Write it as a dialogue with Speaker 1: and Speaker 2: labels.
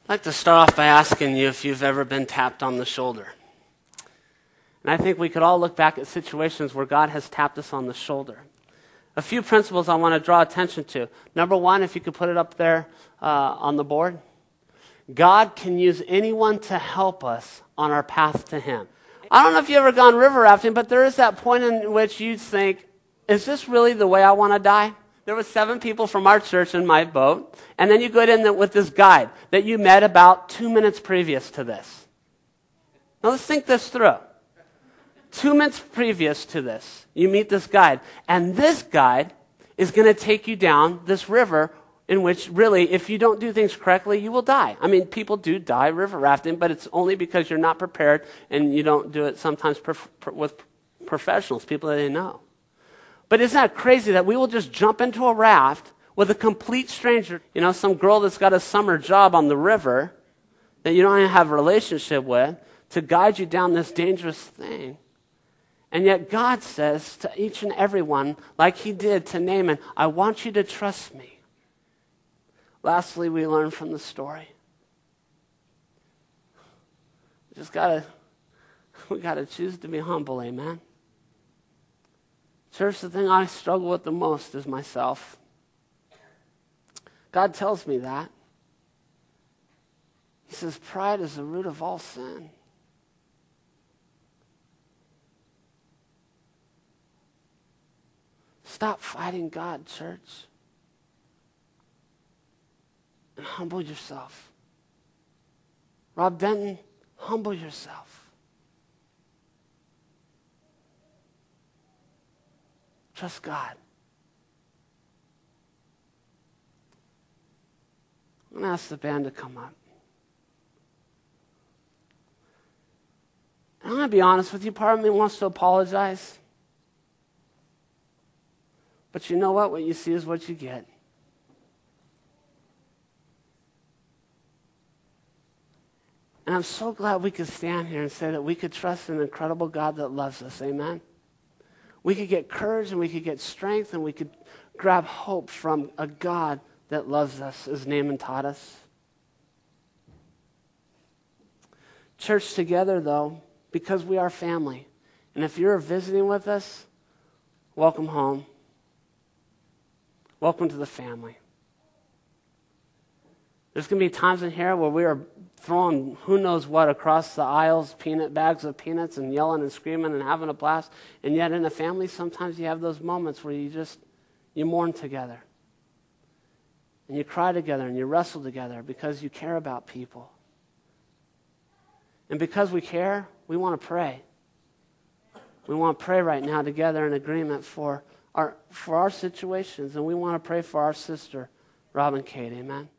Speaker 1: I'd like to start off by asking you if you've ever been tapped on the shoulder. And I think we could all look back at situations where God has tapped us on the shoulder. A few principles I want to draw attention to. Number one, if you could put it up there on the board. God can use anyone to help us on our path to Him. I don't know if you've ever gone river rafting, but there is that point in which you think, is this really the way I want to die? There were 7 people from our church in my boat, and then you go in with this guide that you met about 2 minutes previous to this. Now let's think this through. 2 minutes previous to this, you meet this guide, and this guide is going to take you down this river in which really, if you don't do things correctly, you will die. I mean, people do die river rafting, but it's only because you're not prepared and you don't do it sometimes with professionals, people that they know. But isn't that crazy that we will just jump into a raft with a complete stranger, some girl that's got a summer job on the river that you don't even have a relationship with, to guide you down this dangerous thing. And yet God says to each and every one, like He did to Naaman, I want you to trust me. Lastly, we learn from the story. We gotta choose to be humble, amen? Church, the thing I struggle with the most is myself. God tells me that. He says, pride is the root of all sin. Stop fighting God, church. And humble yourself. Rob Denton, humble yourself. Trust God. I'm going to ask the band to come up. And I'm going to be honest with you, part of me wants to apologize. But you know what? What you see is what you get. And I'm so glad we could stand here and say that we could trust an incredible God that loves us. Amen? We could get courage and we could get strength and we could grab hope from a God that loves us, as Naaman taught us. Church, together, though, because we are family. And if you're visiting with us, welcome home. Welcome to the family. There's going to be times in here where we are throwing who knows what across the aisles, bags of peanuts, and yelling and screaming and having a blast. And yet in a family, sometimes you have those moments where you mourn together. And you cry together and you wrestle together because you care about people. And because we care, we want to pray. We want to pray right now together in agreement for our situations, and we want to pray for our sister, Rob and Kate. Amen.